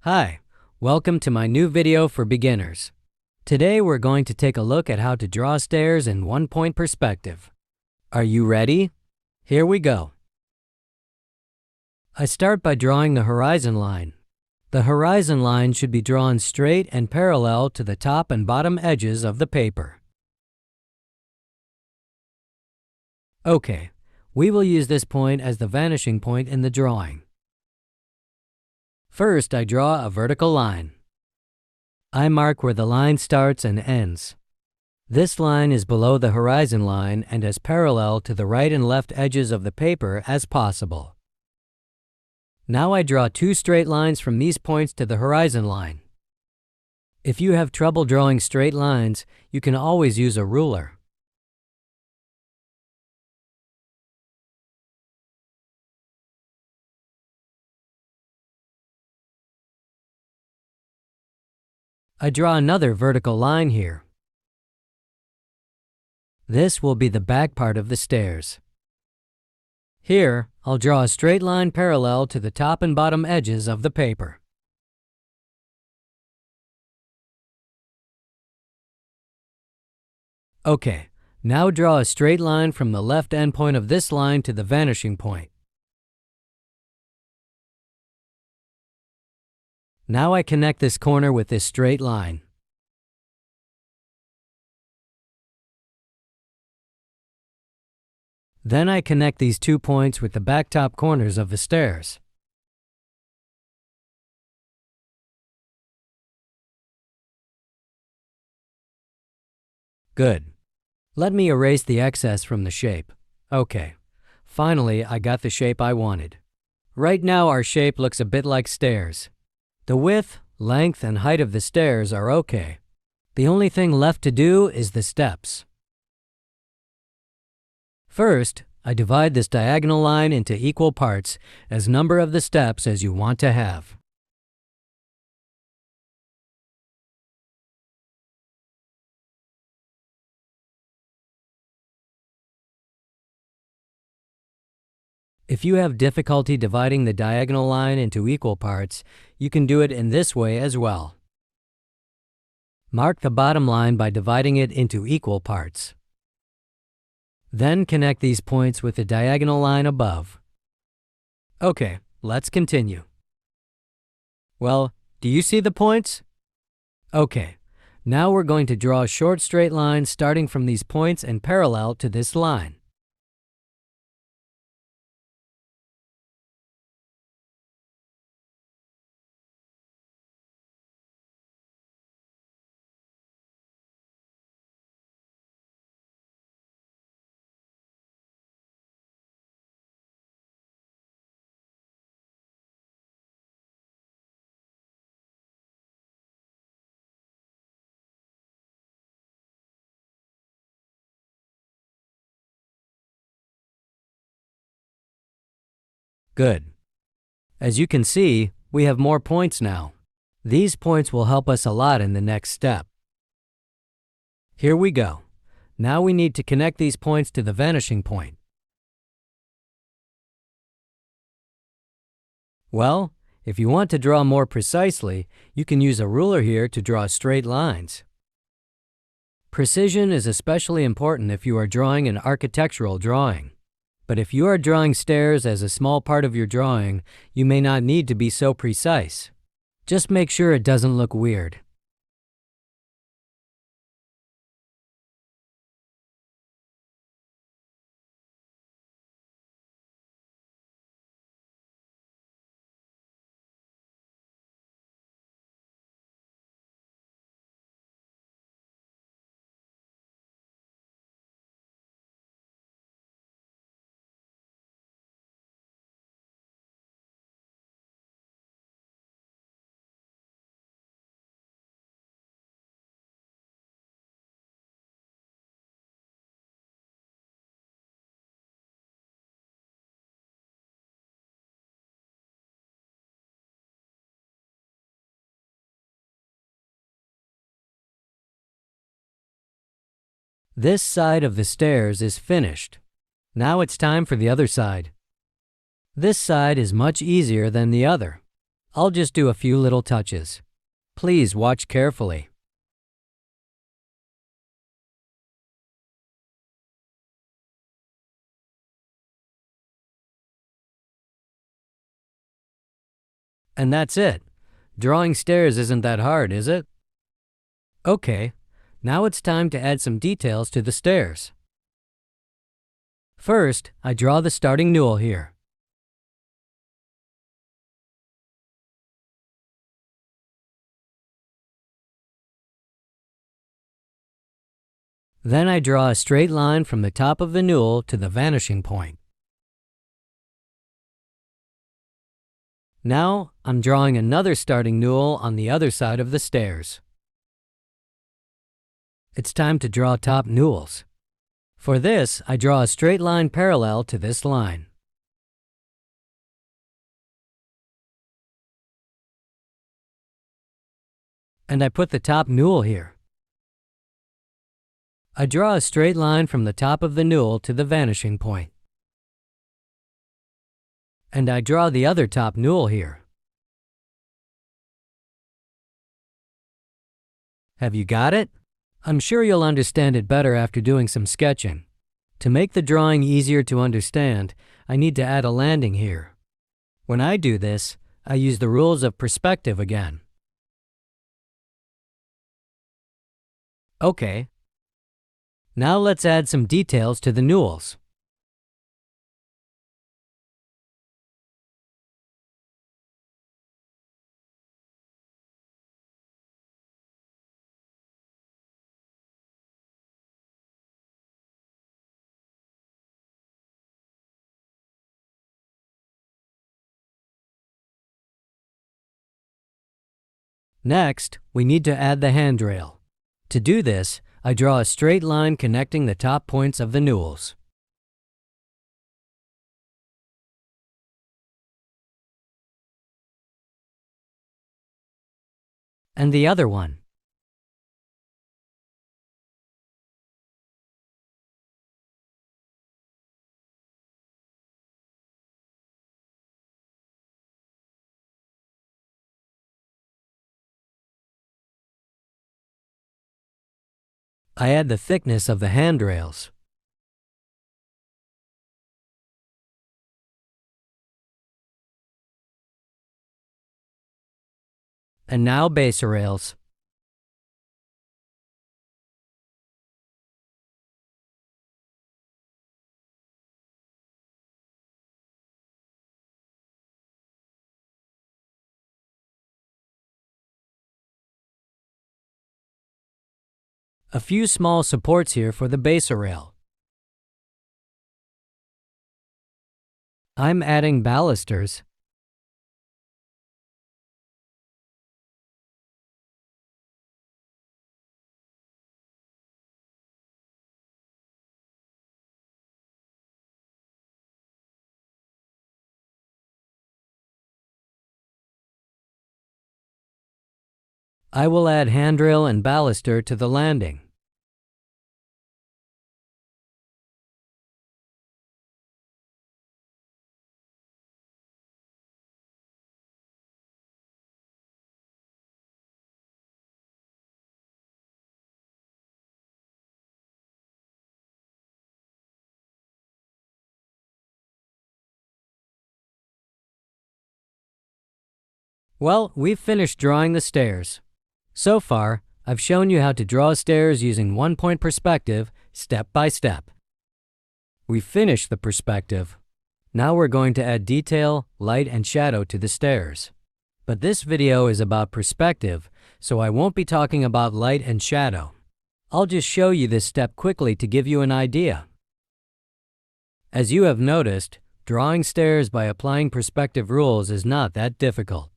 Hi, welcome to my new video for beginners. Today we're going to take a look at how to draw stairs in one-point perspective. Are you ready? Here we go. I start by drawing the horizon line. The horizon line should be drawn straight and parallel to the top and bottom edges of the paper. Okay, we will use this point as the vanishing point in the drawing. First, I draw a vertical line. I mark where the line starts and ends. This line is below the horizon line and as parallel to the right and left edges of the paper as possible. Now I draw two straight lines from these points to the horizon line. If you have trouble drawing straight lines, you can always use a ruler. I draw another vertical line here. This will be the back part of the stairs. Here, I'll draw a straight line parallel to the top and bottom edges of the paper. Okay, now draw a straight line from the left endpoint of this line to the vanishing point. Now I connect this corner with this straight line. Then I connect these 2 points with the back top corners of the stairs. Good. Let me erase the excess from the shape. Okay. Finally, I got the shape I wanted. Right now our shape looks a bit like stairs. The width, length, and height of the stairs are okay. The only thing left to do is the steps. First, I divide this diagonal line into equal parts as number of the steps as you want to have. If you have difficulty dividing the diagonal line into equal parts, you can do it in this way as well. Mark the bottom line by dividing it into equal parts. Then connect these points with the diagonal line above. Okay, let's continue. Well, do you see the points? Okay, now we're going to draw a short straight line starting from these points and parallel to this line. Good. As you can see, we have more points now. These points will help us a lot in the next step. Here we go. Now we need to connect these points to the vanishing point. Well, if you want to draw more precisely, you can use a ruler here to draw straight lines. Precision is especially important if you are drawing an architectural drawing. But if you are drawing stairs as a small part of your drawing, you may not need to be so precise. Just make sure it doesn't look weird. This side of the stairs is finished. Now it's time for the other side. This side is much easier than the other. I'll just do a few little touches. Please watch carefully. And that's it. Drawing stairs isn't that hard, is it? Okay, now it's time to add some details to the stairs. First, I draw the starting newel here. Then I draw a straight line from the top of the newel to the vanishing point. Now, I'm drawing another starting newel on the other side of the stairs. It's time to draw top newels. For this, I draw a straight line parallel to this line. And I put the top newel here. I draw a straight line from the top of the newel to the vanishing point. And I draw the other top newel here. Have you got it? I'm sure you'll understand it better after doing some sketching. To make the drawing easier to understand, I need to add a landing here. When I do this, I use the rules of perspective again. Okay. Now let's add some details to the newels. Next, we need to add the handrail. To do this, I draw a straight line connecting the top points of the newels. And the other one. I add the thickness of the handrails. And now base rails. A few small supports here for the base rail. I'm adding balusters. I will add handrail and baluster to the landing. Well, we've finished drawing the stairs. So far, I've shown you how to draw stairs using one-point perspective, step by step. We've finished the perspective. Now we're going to add detail, light, and shadow to the stairs. But this video is about perspective, so I won't be talking about light and shadow. I'll just show you this step quickly to give you an idea. As you have noticed, drawing stairs by applying perspective rules is not that difficult.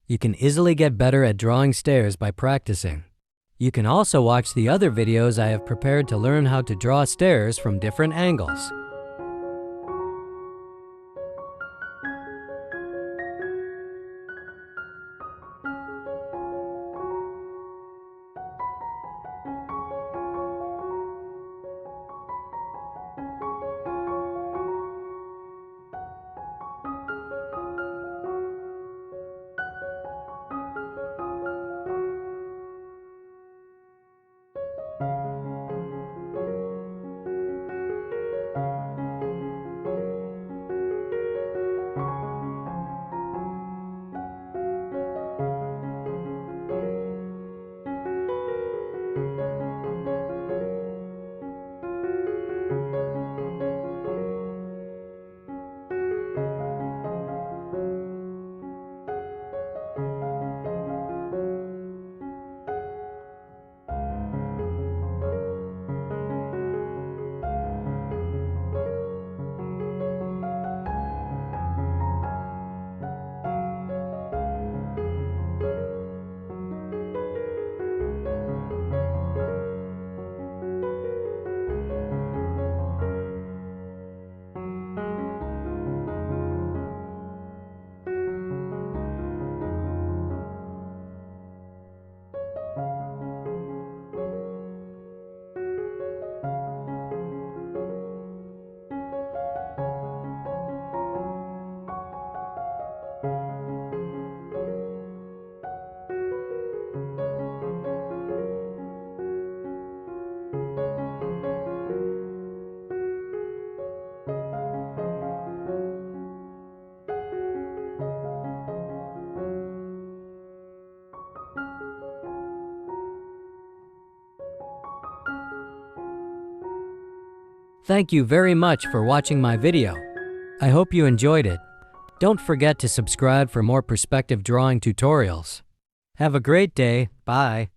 You can easily get better at drawing stairs by practicing. You can also watch the other videos I have prepared to learn how to draw stairs from different angles. Thank you very much for watching my video. I hope you enjoyed it. Don't forget to subscribe for more perspective drawing tutorials. Have a great day. Bye.